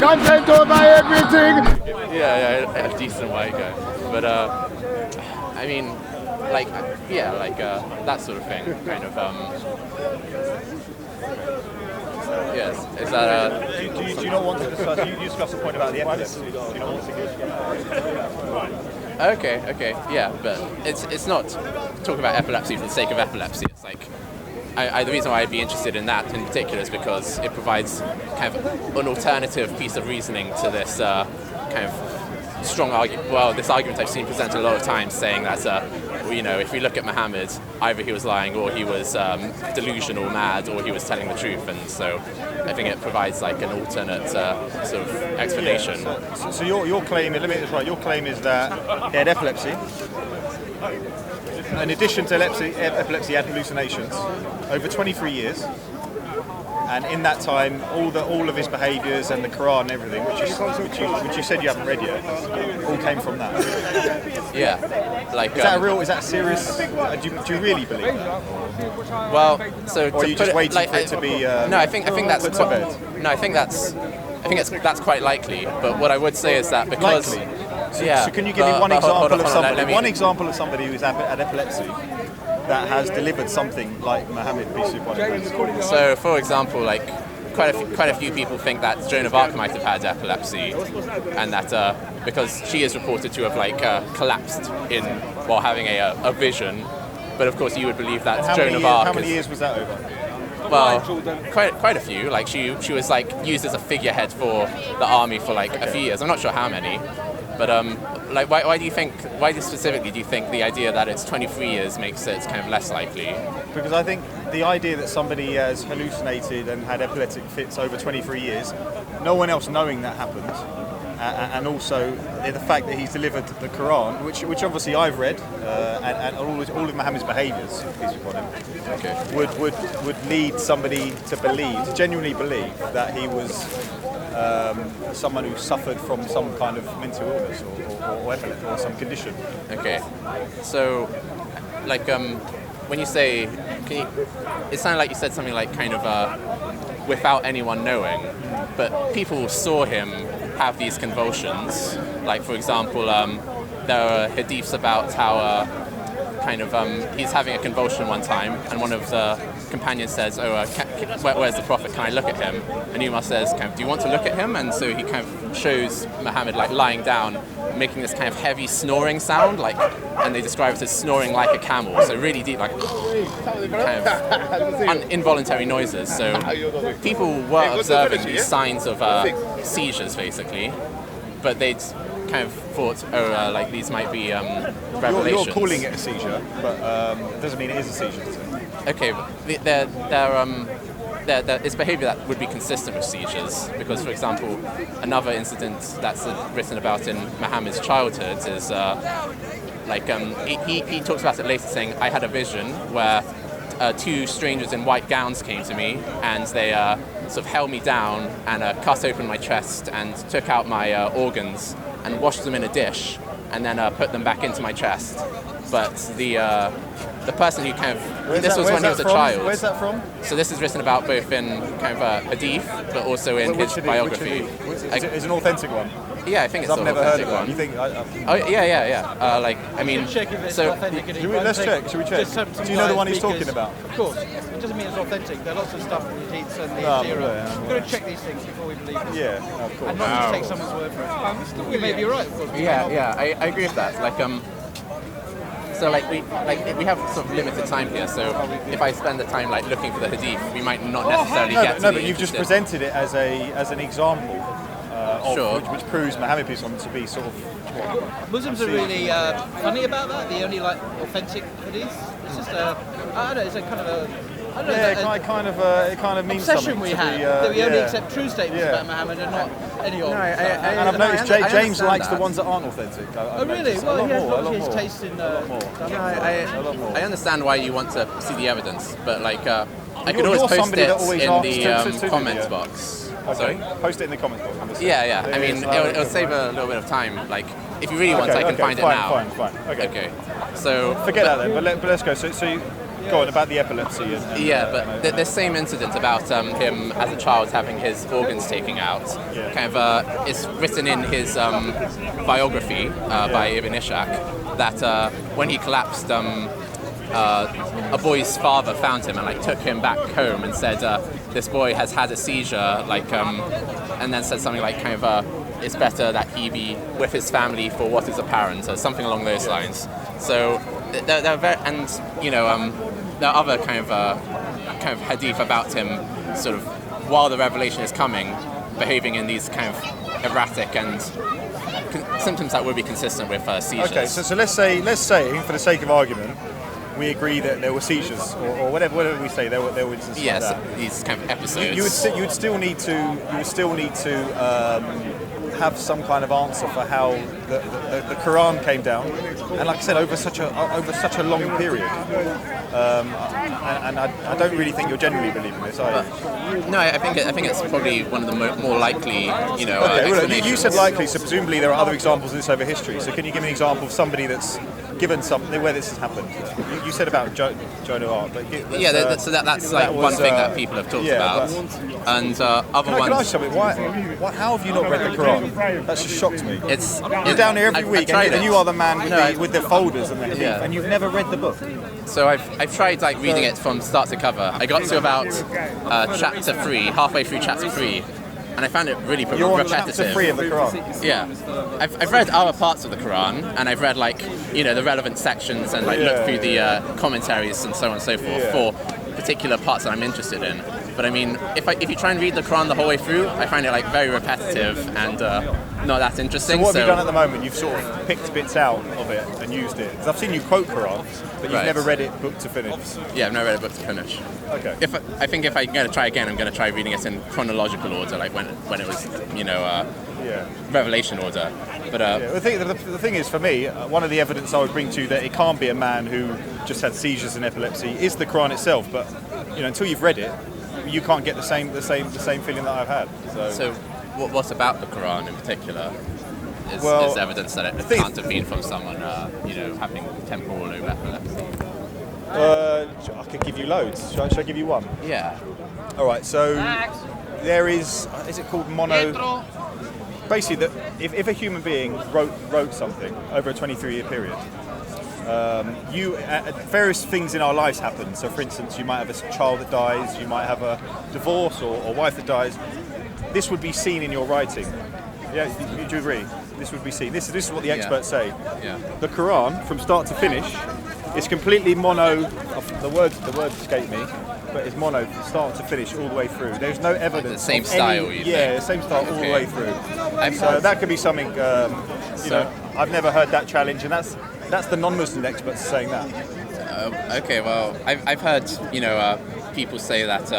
content over everything. Yeah, a decent white guy. But I mean, like, yeah, like that sort of thing, kind of. Yes, is that do you not want to discuss? You discussed the point about the epilepsy. Do you not want to Okay, yeah, but it's not talking about epilepsy for the sake of epilepsy. It's like the reason why I'd be interested in that in particular is because it provides kind of an alternative piece of reasoning to this kind of strong argument. Well, this argument I've seen presented a lot of times, saying that you know, if we look at Muhammad, either he was lying, or he was delusional, mad, or he was telling the truth, and so I think it provides like an alternate sort of explanation. Yeah, so your claim, let me get this right. Your claim is that he had epilepsy. In addition to epilepsy, he had hallucinations over 23 years. And in that time, all of his behaviours and the Quran and everything, which you said you haven't read yet, all came from that. Yeah, like is that serious? Do you really believe that? Well, so or are you just waiting for it to be? No, I think that's put to bed. No, I think that's quite likely. But what I would say is that because so can you give me one example of somebody? One example of somebody who's had epilepsy that has delivered something like Muhammad, peace be upon him. So, for example, like quite a few people think that Joan of Arc might have had epilepsy, and that because she is reported to have like collapsed while having a vision. But of course, you would believe that Joan of Arc. How many years was that over? Well, quite a few. Like she was like used as a figurehead for the army for like a few years. I'm not sure how many, but like why specifically do you think the idea that it's 23 years makes it kind of less likely? Because I think the idea that somebody has hallucinated and had epileptic fits over 23 years, no one else knowing that happened, and also the fact that he's delivered the Quran, which obviously I've read, and all of Muhammad's behaviours, peace be upon him, would lead somebody to genuinely believe that he was someone who suffered from some kind of mental illness or epilepsy or some condition. Okay, so like when you say, it sounded like you said something like kind of without anyone knowing, but people saw him have these convulsions. Like for example, there are hadiths about how he's having a convulsion one time, and one of the companions says, where's the Prophet, can I look at him? And Umar says, do you want to look at him? And so he kind of shows Muhammad like lying down, making this kind of heavy snoring sound, like, and they describe it as snoring like a camel, so really deep, like kind of involuntary noises. So people were observing these signs of seizures basically, but they'd kind of thought, like these might be revelations. You're calling it a seizure, but it doesn't mean it is a seizure. Okay, it's behaviour that would be consistent with seizures, because, for example, another incident that's written about in Muhammad's childhood is he talks about it later, saying, I had a vision where two strangers in white gowns came to me, and they sort of held me down and cut open my chest and took out my organs and washed them in a dish and then put them back into my chest. But the person who kind of... This was when he was a child. Where's that from? So this is written about both in kind of a hadith, but also in his biography. Is it an authentic one? Yeah, I think it's an never authentic heard of one. You think? Oh yeah. Like I mean, check if it's so authentic. Let's check. Should we check? Do you know the one he's talking about? Of course. It doesn't mean it's authentic. There are lots of stuff in the hadiths and the Sirah. We've got to check these things before we believe them. Yeah, of course. And not just take someone's word for it. You may be right, of course. Yeah, I agree with that. Like So we have sort of limited time here. So if I spend the time like looking for the hadith, we might not necessarily get to No, but you've just presented it as an example, sure. which proves Muhammad peace on to be sort of. Muslims are really funny about that. They only like authentic hadiths. It's just I don't know. It's a kind of a. I don't know, Yeah, it kind of means obsession something. we have that we only accept true statements about Muhammad and not any old. And I've noticed James likes the ones that aren't authentic. Oh really? Well, he has a lot of his taste in. I understand why you want to see the evidence, but like I could always post it in the comments box. Okay. Sorry? Post it in the comments box. Yeah. I mean, it'll save a little bit of time. Like, if you really want, I can find it now. Fine. Okay. So forget that then. But let's go. So Go on about the epilepsy. Yeah, but the same incident about him as a child having his organs taken out, kind of, is written in his biography by Ibn Ishaq, that when he collapsed, a boy's father found him and like took him back home and said, this boy has had a seizure, like, and then said something like kind of, it's better that he be with his family for what is apparent, or something along those lines. So they're very, and you know, there are other kind of hadith about him, sort of while the revelation is coming, behaving in these kind of erratic and symptoms that would be consistent with seizures. Okay, so let's say for the sake of argument, we agree that there were seizures or whatever we say there were instances like that. These kind of episodes. You would still need to have some kind of answer for how the Quran came down, and like I said, over such a long period. And I don't really think you're genuinely believing this, are you? No, I think it's probably one of the more likely, you know. Okay, well, explanations. you said likely, so presumably there are other examples of this over history. So can you give me an example of somebody that's given something where this has happened? You said about Joan of Arc. So that's like one thing that people have talked about, and other ones. Can I ask something? How have you not read the Quran? That just shocked me. You're down here every week, and you are the man with the folders and the and you've never read the book. So I've tried like reading it from start to cover. I got to about chapter 3, halfway through chapter 3, and I found it really repetitive. You're on chapter 3 of the Quran. Yeah, I've read other parts of the Quran, and I've read like, you know, the relevant sections and like looked through the commentaries and so on and so forth for particular parts that I'm interested in. But I mean, if you try and read the Quran the whole way through, I find it like very repetitive and not that interesting. So what have you done at the moment? You've sort of picked bits out of it and used it. Because I've seen you quote Quran, but you've never read it book to finish. Yeah, I've never read it book to finish. Okay. I think if I'm going to try again, I'm going to try reading it in chronological order, like when it was, you know, revelation order. But the thing is, for me, one of the evidence I would bring to you that it can't be a man who just had seizures and epilepsy is the Quran itself. But you know, until you've read it, you can't get the same feeling that I've had. So what about the Quran in particular is evidence that it can't have been from someone, you know, having temporal lobe epilepsy? I could give you loads. Should I give you one? Yeah. All right. So there is it called mono? Basically, if a human being wrote something over a 23-year period, various things in our lives happen. So, for instance, you might have a child that dies, you might have a divorce or wife that dies. This would be seen in your writing. Yeah, do you agree? This would be seen. This is what the experts say. Yeah. The Quran, from start to finish, is completely mono. The words escape me, but it's mono from start to finish all the way through. There's no evidence. The same style, you think? Yeah, the same style all the way through. So that could be something. You know, I've never heard that challenge, and that's the non-Muslim experts saying that. Okay, well, I've heard, you know, people say that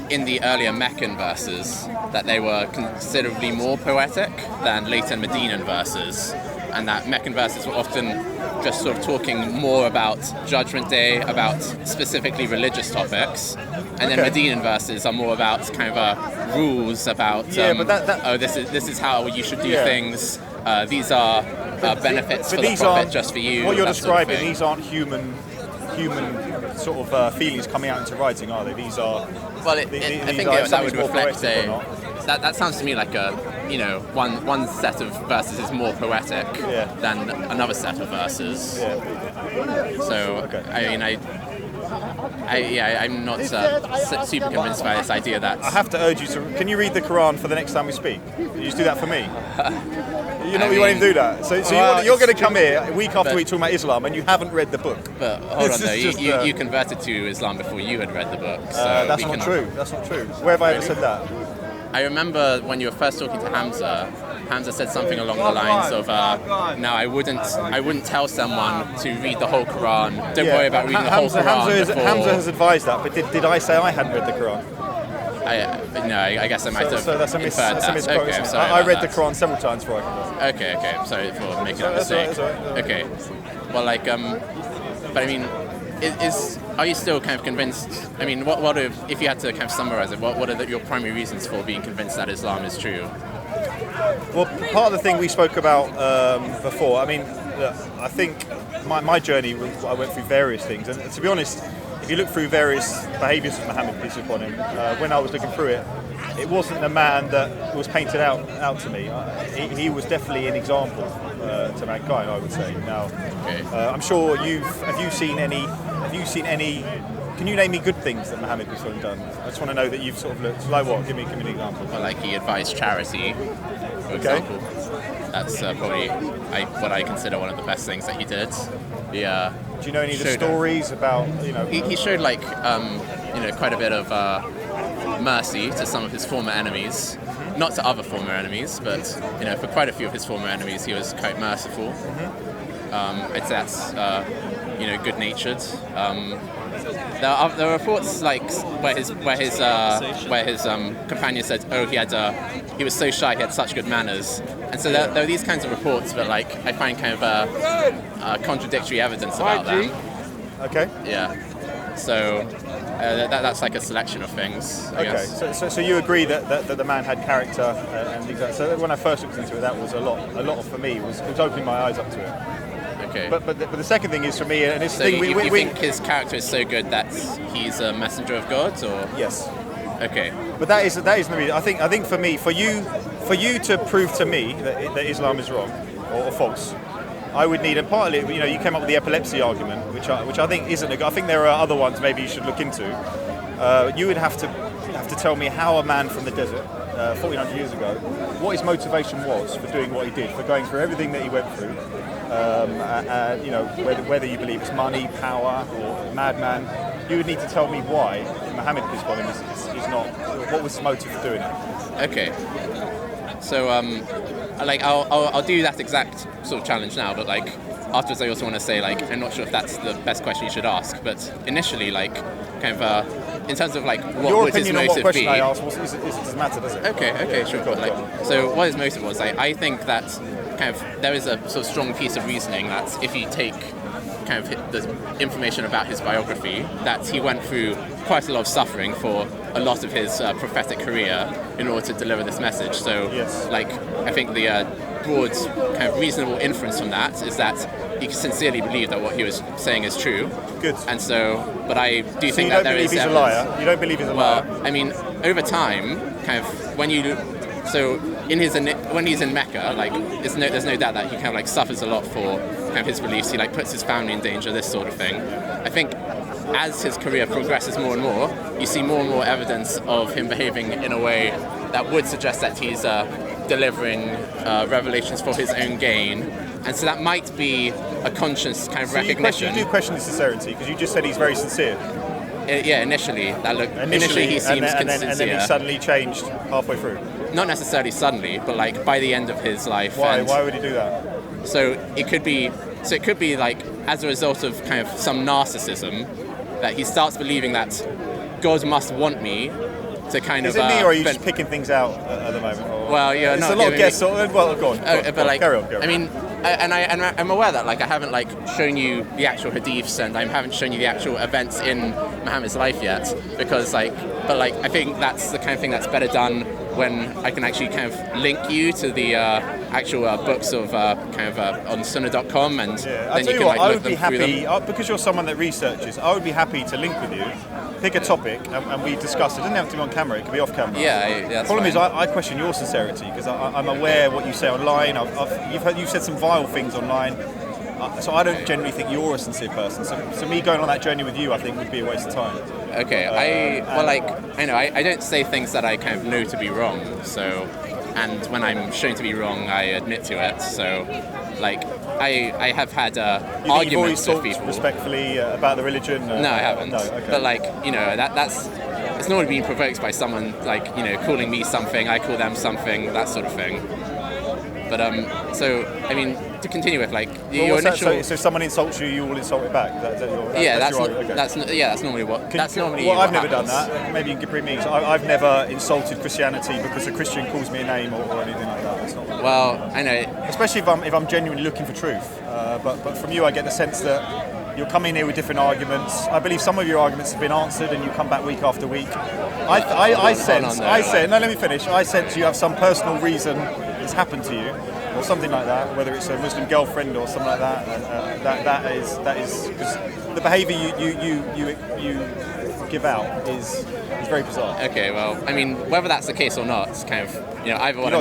in the earlier Meccan verses that they were considerably more poetic than later Medinan verses, and that Meccan verses were often just sort of talking more about Judgment Day, about specifically religious topics, and then Medinan verses are more about kind of rules about this is how you should do things. These are benefits for the Prophet just for you. What you're describing, sort of these aren't human sort of feelings coming out into writing, are they? These are. Well, I think that would reflect that sounds to me like you know, one set of verses is more poetic than another set of verses. Yeah. So I mean, I'm not super convinced by this idea that. I have to urge you to. Can you read the Quran for the next time we speak? Can you just do that for me? You won't even do that. So you're going to come here week after week talking about Islam, and you haven't read the book. But hold on, though. You converted to Islam before you had read the book. So that's not true. That's not true. Where have I ever said that? I remember when you were first talking to Hamza said something along the lines of, "No, I wouldn't tell someone to read the whole Quran. Don't worry about reading the whole Quran." Hamza has advised that, but did I say I hadn't read the Quran? I guess I might have that's a inferred that. Okay, I'm sorry I read about the Quran several times before I Okay, sorry for making that mistake. That's all right. Okay, well, like, but I mean, are you still kind of convinced? I mean, what if you had to kind of summarize it? What are your primary reasons for being convinced that Islam is true? Well, part of the thing we spoke about before, I mean, I think my journey was, I went through various things, and to be honest, if you look through various behaviours of Muhammad, peace be upon him, when I was looking through it, it wasn't a man that was painted out to me. He was definitely an example to mankind, I would say. Now, I'm sure have you seen any? Can you name me good things that Muhammad has done? I just want to know that you've sort of looked. Like what? Give me an example. Well, like he advised charity, for example. That's probably what I consider one of the best things that he did. Do you know any of the stories about, you know? He showed like quite a bit of mercy to some of his former enemies, not to other former enemies, but for quite a few of his former enemies, he was quite merciful. I'd say that's good-natured. There are reports like where his companion said, he was so shy, he had such good manners, and so there are these kinds of reports, but like I find kind of contradictory evidence about them. Okay. Yeah. So that's like a selection of things, I guess. So you agree that the man had character and things like that. So when I first looked into it, that was a lot for me. Was opening my eyes up to it. Okay. But the second thing is for me, and it's so the thing you think his character is so good that he's a messenger of God, or? Yes. Okay. But that is the reason. I think for me, for you to prove to me that Islam is wrong or false, I would need, and partly, you came up with the epilepsy argument, which I think isn't I think there are other ones maybe you should look into. You would have to tell me how a man from the desert, 1400 years ago, what his motivation was for doing what he did, for going through everything that he went through. Whether you believe it's money, power, or madman, you would need to tell me why Muhammad peace be upon him is not. What was his motive for doing it? Okay. So I'll do that exact sort of challenge now, but like afterwards I also want to say like I'm not sure if that's the best question you should ask, but initially like kind of in terms of like what your would his opinion on motive what question be? I asked it doesn't matter, does it? Okay, sure. Go But, on. so what his motive was, I think that kind of there is a sort of strong piece of reasoning that if you take kind of the information about his biography, that he went through quite a lot of suffering for a lot of his prophetic career in order to deliver this message. So, like, I think the broad kind of reasonable inference from that is that he sincerely believed that what he was saying is true. Good. And so, but I do think that there is You don't believe he's a liar? You don't believe he's a liar? Well, I mean, over time, kind of when he's in Mecca, like there's no doubt that he kind of like suffers a lot for kind of his beliefs. He like puts his family in danger, this sort of thing. I think as his career progresses more and more, you see more and more evidence of him behaving in a way that would suggest that he's delivering revelations for his own gain. And so that might be a conscious kind of recognition. You do question his sincerity because you just said he's very sincere. Yeah, initially he seems sincere. And then he suddenly changed halfway through. Not necessarily suddenly, but like by the end of his life. Why would he do that? So it could be like as a result of kind of some narcissism that he starts believing that God must want me to kind of. Is it me, or are you just picking things out at the moment? Or? Well, yeah, it's a lot of guess. Well, go on. Carry on. I mean, I'm aware that like I haven't like shown you the actual hadiths and I haven't shown you the actual events in Muhammad's life yet, because I think that's the kind of thing that's better done when I can actually kind of link you to the actual books of on sunnah.com, and then you can like I look would be them through happy them. because you're someone that researches. I would be happy to link with you, pick a topic, and we discuss it. It doesn't have to be on camera; it can be off camera. Yeah, the problem is I question your sincerity because I'm aware what you say online. You've said some vile things online. So I don't generally think you're a sincere person. So me going on that journey with you, I think, would be a waste of time. Okay, I don't say things that I kind of know to be wrong. So, and when I'm shown to be wrong, I admit to it. So, like, I have had arguments with people respectfully about the religion. No, I haven't. No, okay. But like, that's it's normally being provoked by someone like calling me something, I call them something, that sort of thing. But so I mean, to continue with like your initial. So if someone insults you, you will insult it back. That's normally what. Well, I've never done that. Maybe you can bring me. I've never insulted Christianity because a Christian calls me a name or anything like that. That's not. Well, I know. Especially if I'm genuinely looking for truth. But from you, I get the sense that you're coming here with different arguments. I believe some of your arguments have been answered, and you come back week after week. I sense. No, let me finish. I sense you have some personal reason has happened to you, or something like that, whether it's a Muslim girlfriend or something like that, that is because the behaviour you give out is very bizarre. Okay, well, I mean, whether that's the case or not, it's kind of, either what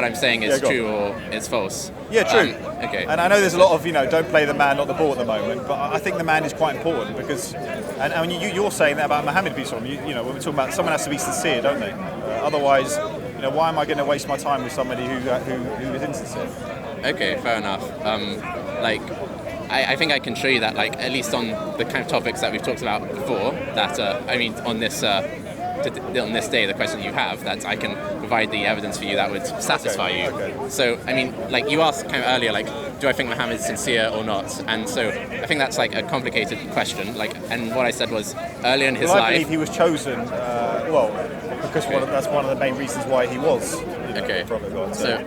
I'm saying is true or it's false. Yeah, true. Okay. And I know there's a lot of, don't play the man, not the ball at the moment, but I think the man is quite important because, and I mean, you're saying that about Muhammad peace on him. When we're talking about someone has to be sincere, don't they? Otherwise, why am I going to waste my time with somebody who is insincere? Okay, fair enough. I think I can show you that, at least on the kind of topics that we've talked about before, that, on this day, the question you have, that I can provide the evidence for you that would satisfy you. Okay. So, you asked kind of earlier, do I think Muhammad's sincere or not? And so I think that's, a complicated question. And what I said was, earlier in his life... I believe he was chosen, because that's one of the main reasons why he was okay. Prophet God. So,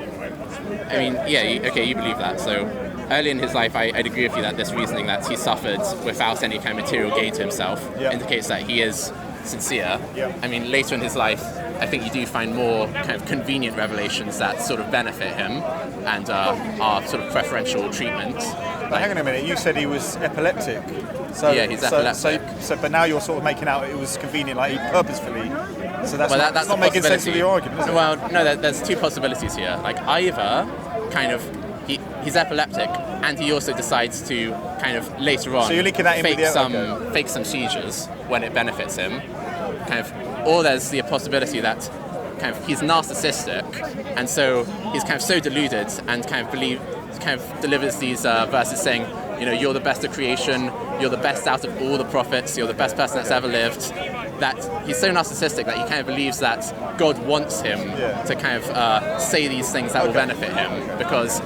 you believe that. So, early in his life, I'd agree with you that this reasoning that he suffered without any kind of material gain to himself indicates that he is sincere. Yeah. Later in his life, I think you do find more kind of convenient revelations that sort of benefit him and are sort of preferential treatment. Hang on a minute, you said he was epileptic. So, yeah, he's epileptic. But now you're sort of making out it was convenient, he purposefully. So that's that's not making sense of your argument, is it? Well, no, there's two possibilities here. Either kind of he's epileptic, and he also decides to kind of later on so you're linking that in fake some seizures when it benefits him, kind of, or there's the possibility that kind of he's narcissistic, and so he's kind of so deluded and kind of delivers these verses saying, you're the best of creation, you're the best out of all the prophets, you're the best person that's ever lived. That he's so narcissistic that he kind of believes that God wants him to kind of say these things that will benefit him because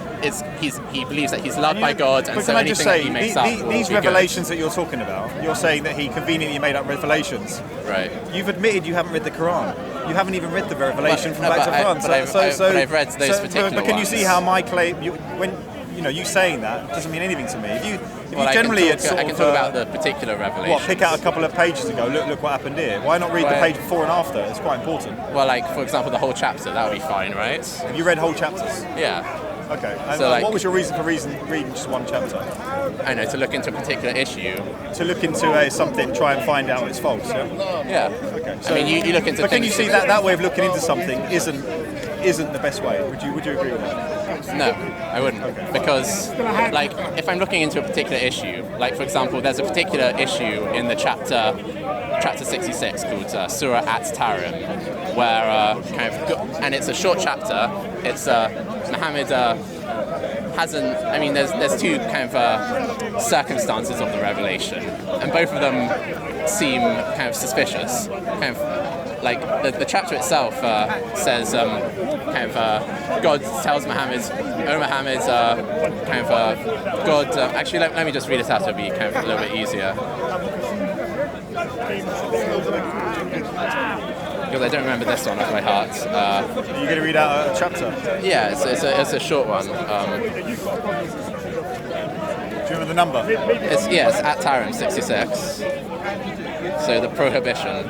he believes that he's loved by God, and so anything that he makes up will these be revelations good. That you're talking about, you're saying that he conveniently made up revelations. Right. You've admitted you haven't read the Quran. You haven't even read the revelation from back to front. But I've read those particular ones. But can you see how my claim, you saying that doesn't mean anything to me. If you generally I can talk about the particular revelation. Pick out a couple of pages and go, look what happened here. Why not read the page before and after? It's quite important. Well, for example, the whole chapter, that would be fine, right? Have you read whole chapters? Yeah. Okay. And what was your reason for reading just one chapter? I know, to look into a particular issue. To look into something, try and find out it's false, yeah? Yeah. Okay. So, you look into but can you see that way of looking into something isn't the best way? Would you agree with that? No, I wouldn't. Okay. Because, if I'm looking into a particular issue, for example, there's a particular issue in the chapter 66 called Surah at-Tarim, where and it's a short chapter. It's Muhammad hasn't. There's two kind of circumstances of the revelation, and both of them seem kind of suspicious. Kind of the chapter itself says God tells Muhammad, "Oh Muhammad, God." Actually, let me just read it out. It'll be kind of a little bit easier. Because I don't remember this one off my heart. Are you going to read out a chapter? Yeah, it's a short one. Do you remember the number? It's at Tarim 66. So the prohibition.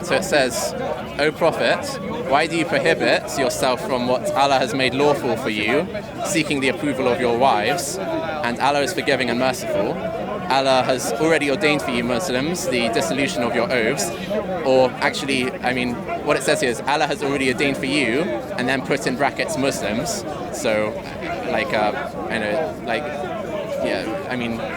So it says, O Prophet, why do you prohibit yourself from what Allah has made lawful for you, seeking the approval of your wives, and Allah is forgiving and merciful? Allah has already ordained for you Muslims the dissolution of your oaths, or actually, what it says here is Allah has already ordained for you, and then put in brackets Muslims. So,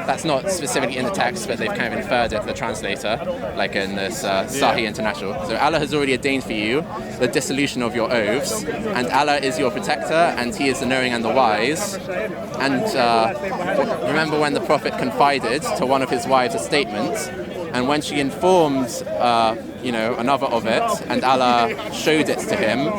that's not specifically in the text, but they've kind of inferred it, the translator, in this Sahih International. So Allah has already ordained for you the dissolution of your oaths, and Allah is your protector, and He is the knowing and the wise. And remember when the Prophet confided to one of his wives a statement, and when she informed, another of it, and Allah showed it to him,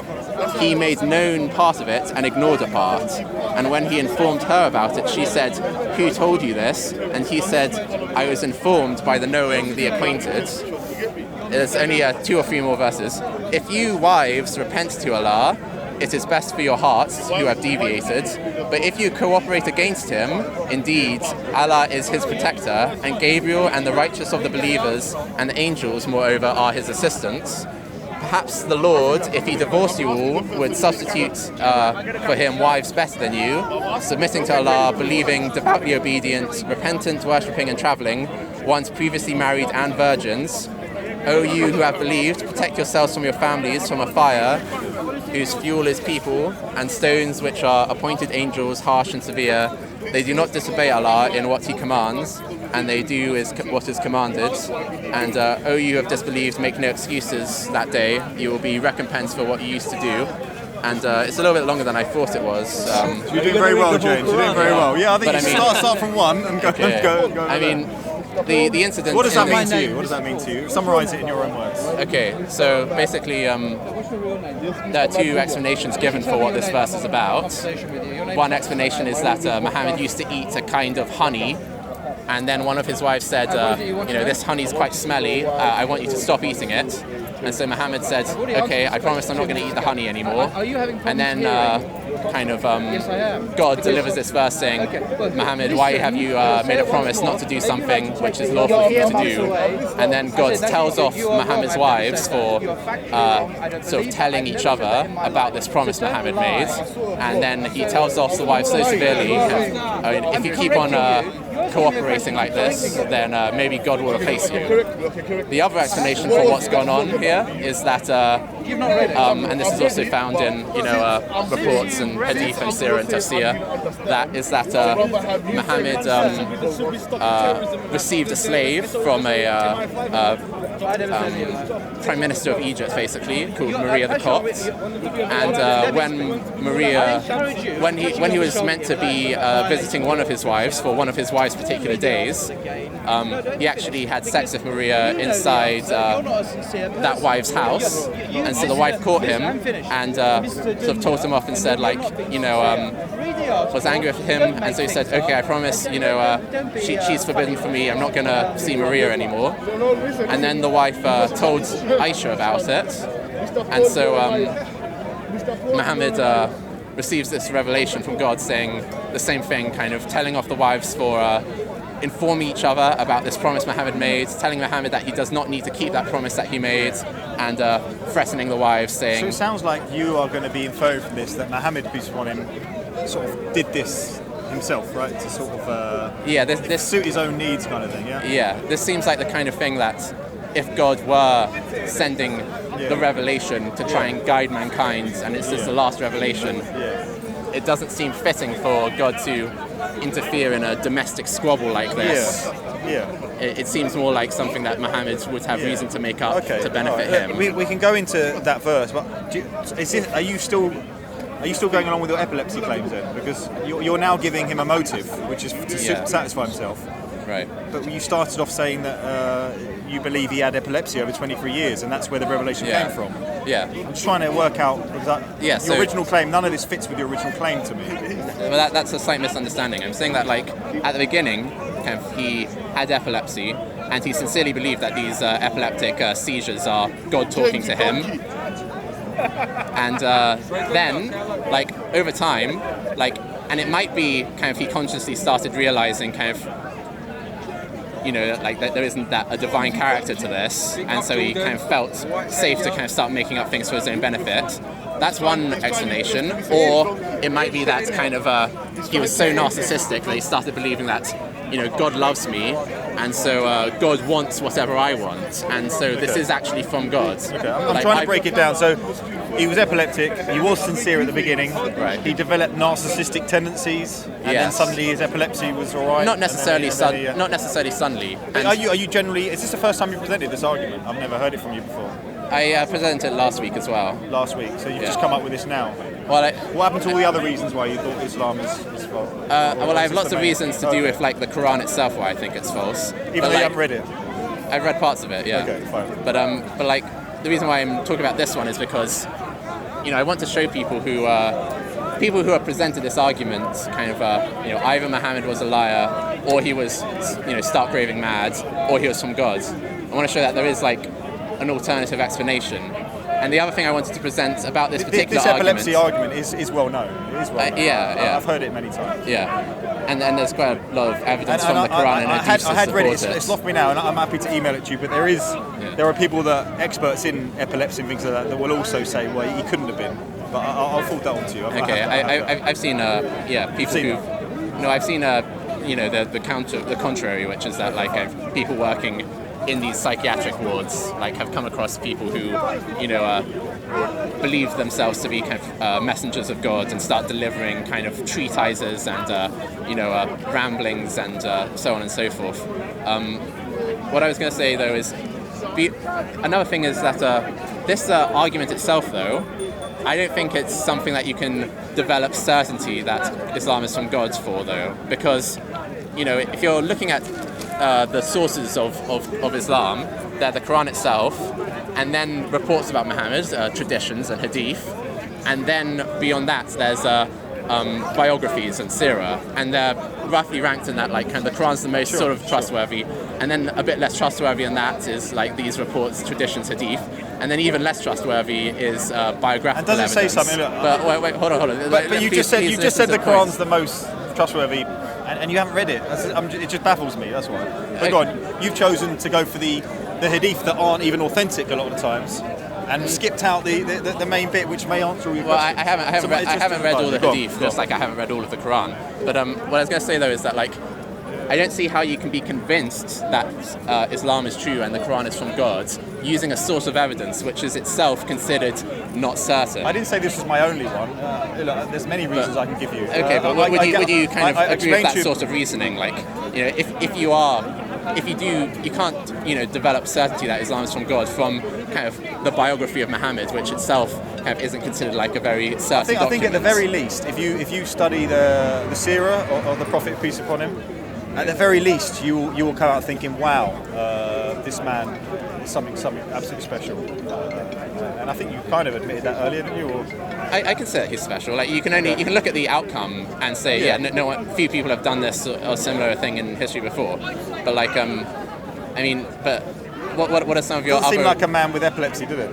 he made known part of it and ignored a part. And when he informed her about it, she said, "Who told you this?" And he said, "I was informed by the knowing, the acquainted." There's only 2 or 3 more verses. If you wives repent to Allah, it is best for your hearts who have deviated. But if you cooperate against him, indeed, Allah is his protector, and Gabriel and the righteous of the believers and the angels, moreover, are his assistants. perhaps the Lord, if he divorced you all, would substitute for him wives better than you, submitting to Allah, believing, devoutly obedient, repentant, worshipping and travelling, ones previously married and virgins. O you who have believed, protect yourselves from your families from a fire whose fuel is people, and stones which are appointed angels, harsh and severe. They do not disobey Allah in what he commands, and they do what is commanded. And O you who have disbelieved, make no excuses that day. You will be recompensed for what you used to do. And it's a little bit longer than I thought it was. You're doing very well, James. You're doing very well. Yeah, I think start from one and go. Okay. go I mean, the incident. What does that mean to you? What does that mean to you? Summarise it in your own words. Okay, so basically, there are two explanations given for what this verse is about. One explanation is that Muhammad used to eat a kind of honey, and then one of his wives said, this honey is quite smelly. I want you to stop eating it. And so Muhammad said, okay, I promise I'm not going to eat the honey anymore. And then God delivers this verse saying, Muhammad, why have you made a promise not to do something which is lawful for you to do? And then God tells off Muhammad's wives for sort of telling each other about this promise Muhammad made. And then he tells off the wives so severely, if you keep on cooperating like this, then maybe God will replace you. The other explanation for what's gone on here is that, and this is also found in reports and hadith and seerah and tafsir, that is that Muhammad received a slave from a Prime Minister of Egypt, basically, called Maria the Copt. And when he was meant to be visiting one of his wives for one of his wife's particular days, he actually had sex with Maria inside that wife's house, and so the wife caught him and sort of told him off and said, was angry with him, and so he said, okay, I promise, she's forbidden for me, I'm not going to see Maria anymore. And then the wife told Aisha about it, and so Muhammad receives this revelation from God saying the same thing, kind of telling off the wives for informing each other about this promise Muhammad made, telling Muhammad that he does not need to keep that promise that he made, and threatening the wives, saying... So it sounds like you are going to be inferring from this that Muhammad, peace upon him, sort of did this himself, right? To sort of this suit his own needs kind of thing, yeah? Yeah, this seems like the kind of thing that if God were sending the revelation to try and guide mankind, and it's just the last revelation, it doesn't seem fitting for God to interfere in a domestic squabble like this. It seems more like something that Muhammad would have reason to make up to benefit him. We can go into that verse, but are you still going along with your epilepsy claims then? Because you're now giving him a motive, which is to satisfy himself. Right. But you started off saying that you believe he had epilepsy over 23 years, and that's where the revelation came from. Yeah. I'm just trying to work out, because your original claim, none of this fits with your original claim to me. Well, that's a slight misunderstanding. I'm saying that, at the beginning, he had epilepsy, and he sincerely believed that these epileptic seizures are God talking to him. And then, over time, and it might be he consciously started realizing that there isn't a divine character to this, and so he felt safe to start making up things for his own benefit. That's one explanation. Or it might be that he was so narcissistic that he started believing that God loves me, and so God wants whatever I want, and so this is actually from God. Okay, I'm trying to break it down. So he was epileptic, he was sincere at the beginning, right. He developed narcissistic tendencies, and then suddenly his epilepsy was alright. Not necessarily suddenly. Are you generally, is this the first time you presented this argument? I've never heard it from you before. I presented it last week as well. Last week, so you've just come up with this now? Well, what happened to all the other reasons why you thought Islam is false? Well, I have lots of reasons to do with the Quran itself why I think it's false. Even though you haven't read it? I've read parts of it, yeah. Okay, fine. But the reason why I'm talking about this one is because I want to show people who are presented this argument either Muhammad was a liar, or he was stark raving mad, or he was from God. I want to show that there is an alternative explanation. And the other thing I wanted to present about this particular epilepsy argument is well known. It is well known. Yeah. I've heard it many times. Yeah. and there's quite a lot of evidence from the Quran and Hadith I had read it. to support It's lost me now, and I'm happy to email it to you. But there are people experts in epilepsy and things like that will also say, well, he couldn't have been. But I'll forward that on to you. Okay, I've seen people who. No, I've seen the contrary, which is that like people working in these psychiatric wards like have come across people who believe themselves to be kind of messengers of God and start delivering kind of treatises and ramblings and so on and so forth. What I was going to say though is another thing is that this argument itself though, I don't think it's something that you can develop certainty that Islam is from God for though, because if you're looking at the sources of Islam, they're the Quran itself, and then reports about Muhammad, traditions and hadith, and then beyond that there's biographies and sirah, and they're roughly ranked in that, like kind of the Quran's the most sort of trustworthy, and then a bit less trustworthy than that is like these reports, traditions, hadith, and then even less trustworthy is biographical and does it evidence. say something? Look, but wait, hold on. But you just said the Quran's the most trustworthy, and you haven't read it. It just baffles me. That's why. But go on. You've chosen to go for the hadith that aren't even authentic a lot of the times, and skipped out the main bit, which may answer all your questions. I haven't read all the hadith, just like I haven't read all of the Quran. But what I was going to say though is that like I don't see how you can be convinced that Islam is true and the Quran is from God using a source of evidence which is itself considered not certain. I didn't say this was my only one. Look, there's many reasons I can give you. Okay, but would you kind of agree with that sort of reasoning? Like, if you can't develop certainty that Islam is from God from kind of the biography of Muhammad, which itself kind of isn't considered like a very certain document. I think at the very least, if you study the Sirah or the Prophet, peace upon him, at the very least you will come out thinking, wow, this man is something absolutely special. And I think you kind of admitted that earlier, didn't you? Or? I can say that he's special. Like you can look at the outcome and say, few people have done this or similar thing in history before. But like, but what are some of your other? Doesn't seem like a man with epilepsy, did it?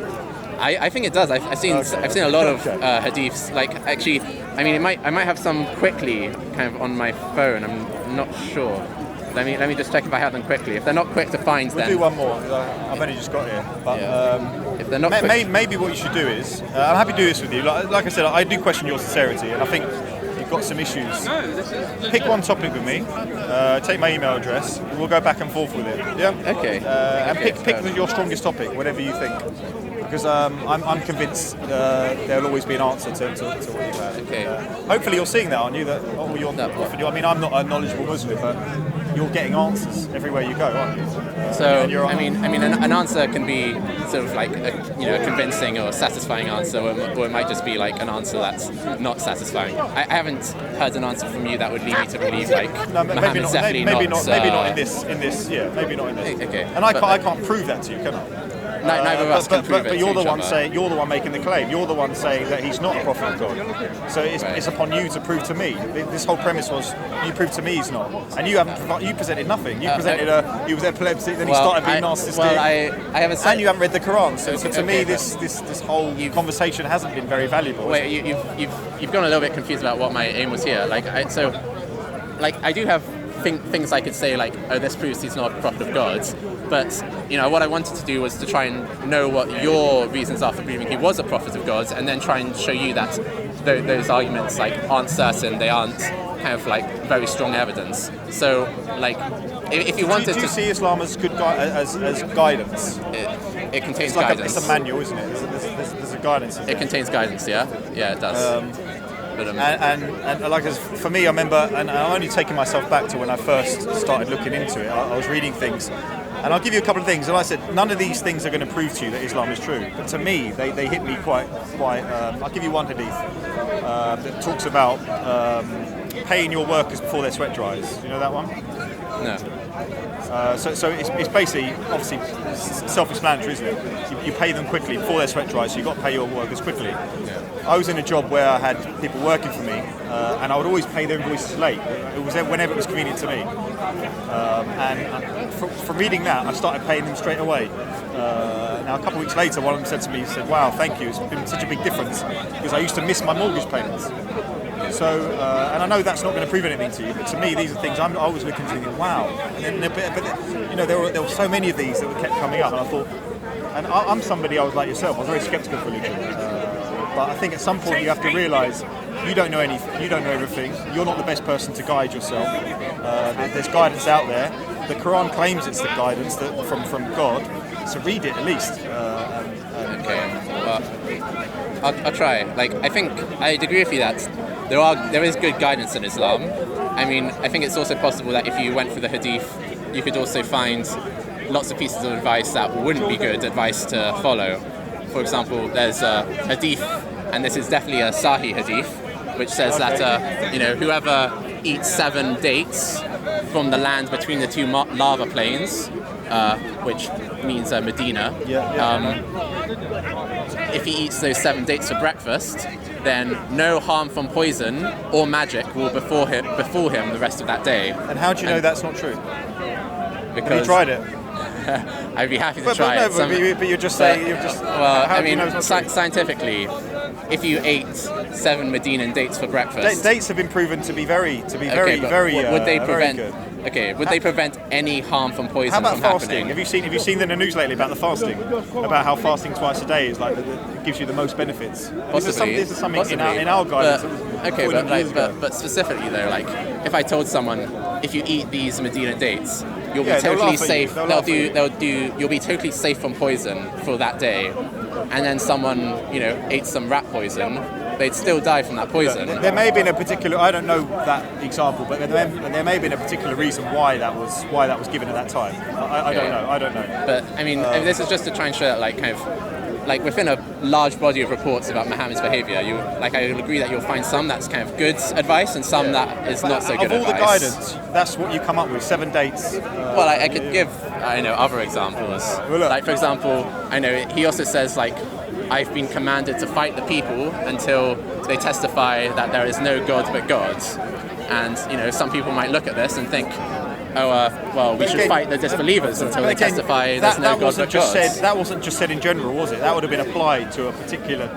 I think it does. I've seen a lot of hadiths. Like actually, I might have some quickly kind of on my phone. I'm not sure. Let me just check if I have them quickly. If they're not quick to find, we'll do one more. I've only just got here. But if they're not maybe what you should do is, I'm happy to do this with you. Like I said, I do question your sincerity, and I think you've got some issues. Pick one topic with me. Take my email address. We'll go back and forth with it. Yeah. Okay. And pick your strongest topic, whatever you think. Because I'm convinced there'll always be an answer to what you've had. Okay. Hopefully you're seeing that, aren't you? I mean, I'm not a knowledgeable Muslim, but you're getting answers everywhere you go, aren't you? An answer can be sort of like a convincing or satisfying answer, or it might just be like an answer that's not satisfying. I haven't heard an answer from you that would lead me to believe like Muhammad's definitely maybe not in this. Yeah, maybe not in this. Okay. And I can't prove that to you, can I? Neither of us can prove it. But you're the one making the claim. You're the one saying that he's not a prophet of God. So it's upon you to prove to me. This whole premise was you prove to me he's not, and you haven't. You presented nothing. You presented he was epileptic, then he started being narcissistic. Well, I haven't said. And you haven't read the Quran. So to me, this whole conversation hasn't been very valuable. Wait, you've gone a little bit confused about what my aim was here. I do have things I could say like, oh, this proves he's not a prophet of God. But what I wanted to do was to try and know what your reasons are for believing he was a prophet of God, and then try and show you that those arguments like aren't certain, they aren't kind of like very strong evidence. So like, if you wanted do you see Islam as good as guidance? It contains It's guidance. a manual, isn't it? There's a guidance. It contains guidance. Yeah, it does. And like for me, I remember, and I'm only taking myself back to when I first started looking into it. I was reading things, and I'll give you a couple of things. And I said, none of these things are going to prove to you that Islam is true. But to me, they hit me quite. I'll give you one hadith that talks about paying your workers before their sweat dries. You know that one? No. So it's basically, obviously, self-explanatory, isn't it? You pay them quickly before their sweat dries, so you've got to pay your workers quickly. Yeah. I was in a job where I had people working for me, and I would always pay their invoices late. It was whenever it was convenient to me. And from reading that, I started paying them straight away. Now, a couple of weeks later, one of them said to me, he said, wow, thank you, it's been such a big difference, because I used to miss my mortgage payments. So, and I know that's not going to prove anything to you, but to me, these are things I was looking to think, wow. And then, but you know, there were so many of these that kept coming up, and I thought, and I'm somebody, I was like yourself, I was very sceptical of religion. But I think at some point you have to realise you don't know anything, you don't know everything, you're not the best person to guide yourself. There's guidance out there. The Quran claims it's the guidance that from God, so read it at least. Okay, well, I'll try. Like, I think I'd agree with you that there is good guidance in Islam. I mean, I think it's also possible that if you went through the Hadith, you could also find lots of pieces of advice that wouldn't be good advice to follow. For example, there's a Hadith, and this is definitely a Sahih Hadith, which says that you know, whoever eats 7 dates from the land between the 2 lava plains, which means Medina. If he eats those 7 dates for breakfast, then no harm from poison or magic will befall him the rest of that day. And how do you know that's not true? Because have you tried it? I'd be happy to try it. But you're just saying, well, I mean, scientifically, if you ate 7 Medinan dates for breakfast, dates have been proven to be very, would they prevent? Very good. Okay, would they prevent any harm from poison How about from fasting? happening? Have you seen in the news lately about the fasting? About how fasting twice a day is like it gives you the most benefits. Possibly. This is something in our guidance. But specifically though, like if I told someone if you eat these Medina dates, you'll be totally safe. You'll be totally safe from poison for that day, and then someone ate some rat poison, they'd still die from that poison. There may have been a particular, I don't know that example, but there may have been a particular reason why that was given at that time. I don't know. But I mean, this is just to try and show that like within a large body of reports about Muhammad's behaviour, I will agree that you'll find some that's kind of good advice and some that is not so good advice. Of all the guidance, that's what you come up with, 7 dates. Well, I could give other examples. Like for example, I know he also says I've been commanded to fight the people until they testify that there is no God but God. And some people might look at this and think, we should fight the disbelievers until they testify there's no God but God. That wasn't just said in general, was it? That would have been applied to a particular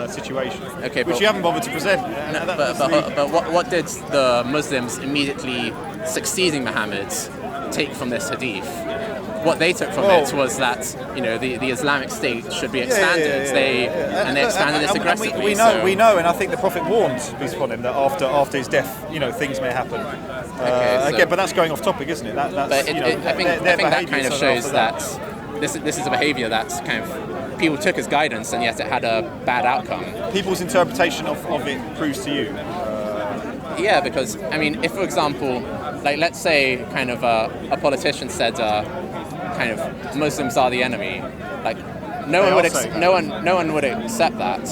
situation, which you haven't bothered to present. But what did the Muslims immediately succeeding Muhammad take from this hadith? What they took from it was that the Islamic State should be expanded. They expanded this aggressively. We know, and I think the Prophet warned peace upon him that after his death, things may happen. But that's going off topic, isn't it? I think that kind of shows that this is a behaviour that's kind of people took as guidance, and yet it had a bad outcome. People's interpretation of it proves to you. Yeah, because I mean, if for example, let's say kind of a politician said. Kind of Muslims are the enemy. No one would accept that.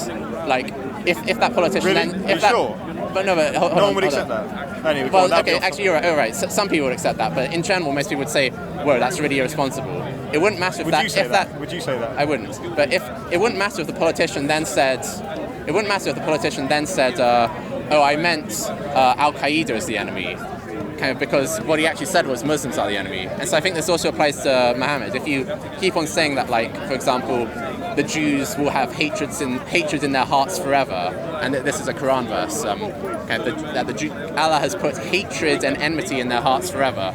If that politician really? Sure? But hold no on, one would accept that. Anyway, well, okay, actually you're right. So, some people would accept that, but in general, most people would say, "Whoa, that's really irresponsible." It wouldn't matter if Would you say that? I wouldn't. But it wouldn't matter if the politician then said, I meant Al Qaeda is the enemy. Kind of because what he actually said was Muslims are the enemy. And so I think this also applies to Muhammad. If you keep on saying that, for example, the Jews will have hatred in their hearts forever, and that this is a Quran verse, Allah has put hatred and enmity in their hearts forever.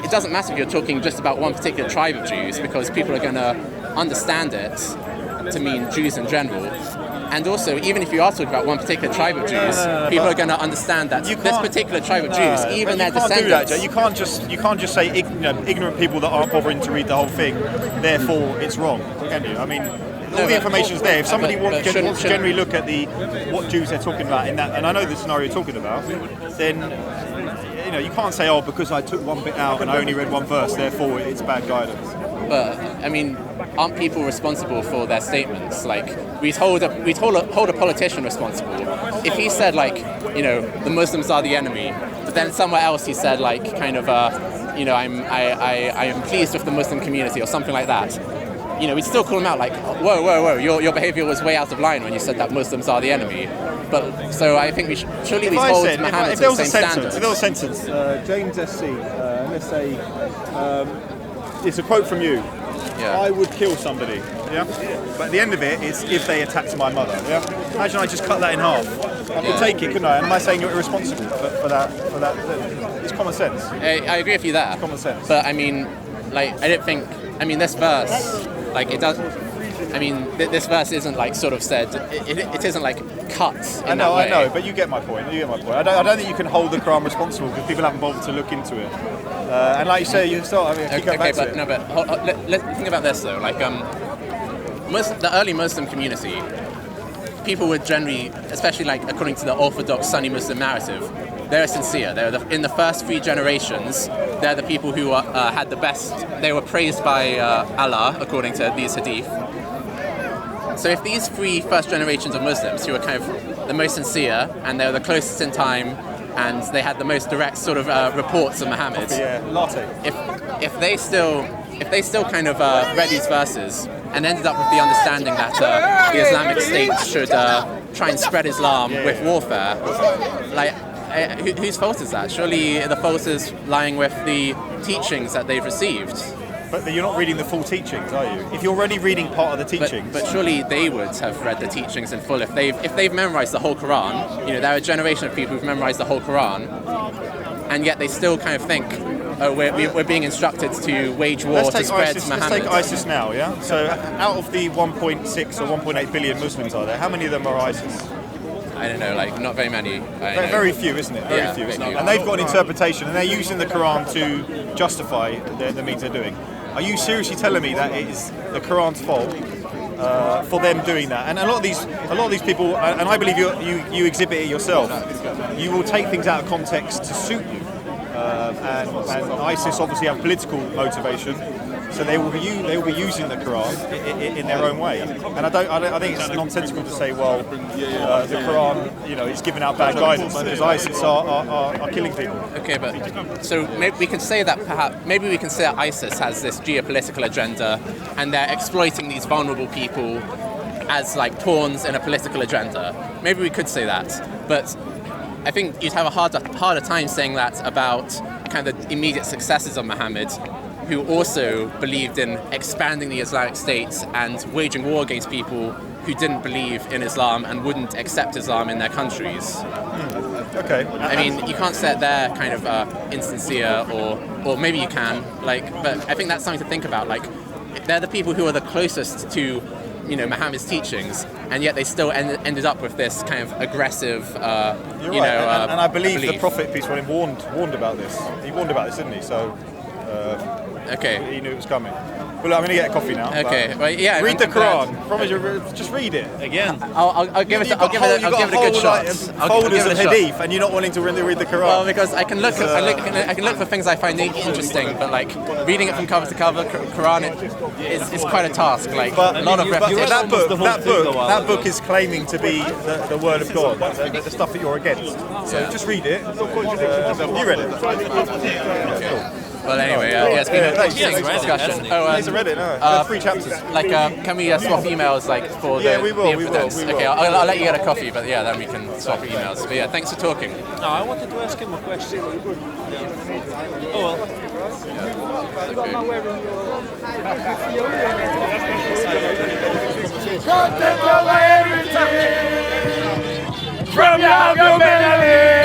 It doesn't matter if you're talking just about one particular tribe of Jews, because people are going to understand it to mean Jews in general. And also, even if you are talking about one particular tribe of Jews, people are going to understand that this particular tribe of Jees, even their descendants. You can't just say ignorant people that aren't bothering to read the whole thing, therefore it's wrong, can you? I mean, all the information's there. If somebody wants to generally look at what Jews they're talking about in that, and I know the scenario you're talking about, then you can't say, because I took one bit out and I only read one verse, therefore it's bad guidance. But I mean, aren't people responsible for their statements? We hold a politician responsible. If he said the Muslims are the enemy, but then somewhere else he said I am pleased with the Muslim community or something like that. We'd still call him out whoa, your behaviour was way out of line when you said that Muslims are the enemy. But so I think we should surely we hold Muhammad to the same standard. If there was a sentence, James SC, let's say. It's a quote from you. Yeah. I would kill somebody. Yeah. But at the end of it, it's if they attacked my mother. Yeah. Imagine I just cut that in half. I could take it, couldn't I? And am I saying you're irresponsible for that? It's common sense. I agree with you there. It's common sense. But I mean, like, I don't think. I mean, this verse, like, it does. I mean, this verse isn't like sort of said. It isn't like cut. I know, but you get my point. I don't think you can hold the Quran responsible because people haven't bothered to look into it. And like you say, you start. I mean, keep going back to it. No, but let's think about this though. Like, the early Muslim community, people would generally, especially like according to the Orthodox Sunni Muslim narrative, they're sincere. In the first 3 generations, they're the people who had the best. They were praised by Allah according to these hadith. So if these 3 first generations of Muslims who were kind of the most sincere and they were the closest in time and they had the most direct sort of reports of Muhammad, if they still kind of read these verses and ended up with the understanding that the Islamic State should try and spread Islam with warfare, like, whose fault is that? Surely the fault is lying with the teachings that they've received. But you're not reading the full teachings, are you? If you're already reading part of the teachings, but surely they would have read the teachings in full if they've memorized the whole Quran. You know, there are a generation of people who've memorized the whole Quran, and yet they still kind of think, oh, we're being instructed to wage war to spread Muhammad. Let's take ISIS now, yeah. So out of the 1.6 or 1.8 billion Muslims are there, how many of them are ISIS? I don't know, like, not very many. Very few, isn't it? Very few. And they've got an interpretation, and they're using the Quran to justify the means they're doing. Are you seriously telling me that it is the Quran's fault for them doing that? And a lot of these people, and I believe you exhibit it yourself. You will take things out of context to suit you. And ISIS obviously have political motivation, so they will be using the Quran in their own way. And I think it's nonsensical to say, well, the Quran, you know, is giving out bad guidance because ISIS are killing people. Okay, but so maybe we can say that ISIS has this geopolitical agenda, and they're exploiting these vulnerable people as like pawns in a political agenda. Maybe we could say that, but I think you'd have a harder time saying that about kind of the immediate successors of Muhammad, who also believed in expanding the Islamic State and waging war against people who didn't believe in Islam and wouldn't accept Islam in their countries. Okay. I mean, you can't say they're kind of insincere, or maybe you can, like, but I think that's something to think about. Like, they're the people who are the closest to, you know, Muhammad's teachings, and yet they still ended up with this kind of aggressive, You're right. And I believe belief. the Prophet, peace on him, warned about this. He warned about this, didn't he? So. Okay. He knew it was coming. Well, I'm going to get a coffee now. Okay. Well, yeah. Read the Quran. Promise you, just read it again. I'll give it a good shot. Folders of hadith, and you're not wanting to really read the Quran. Well, because I can look for things I find interesting, but like reading it from cover to cover, Quran is quite a task. Like a lot of repetition. That book is claiming to be the word of God. The stuff that you're against. So just read it. You read it. Okay. Well, anyway, it's been an interesting discussion. It's a Reddit, no. 3 chapters. Like, can we swap emails, like, for the infidels? Okay, I'll let you get a coffee, but yeah, then we can swap emails. But yeah, thanks for talking. No, I wanted to ask him a question. Oh, ContentCOE everything from your melody.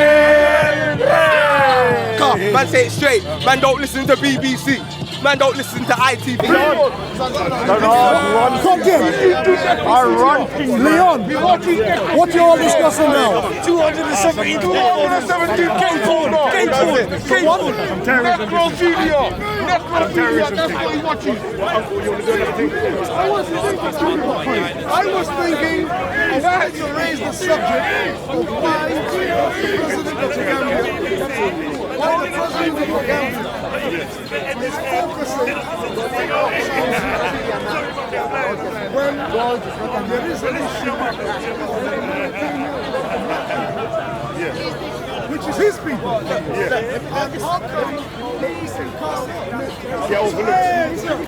Man, say it straight. Man, don't listen to BBC. Man, don't listen to ITV. Come here. I run. Leon, what you all discussing now? 217 Necrophilia. That's what he's watching. I was thinking of how to raise the subject of why the president of Gambia is focusing when there is an issue which is his people. And how come these get overlooked?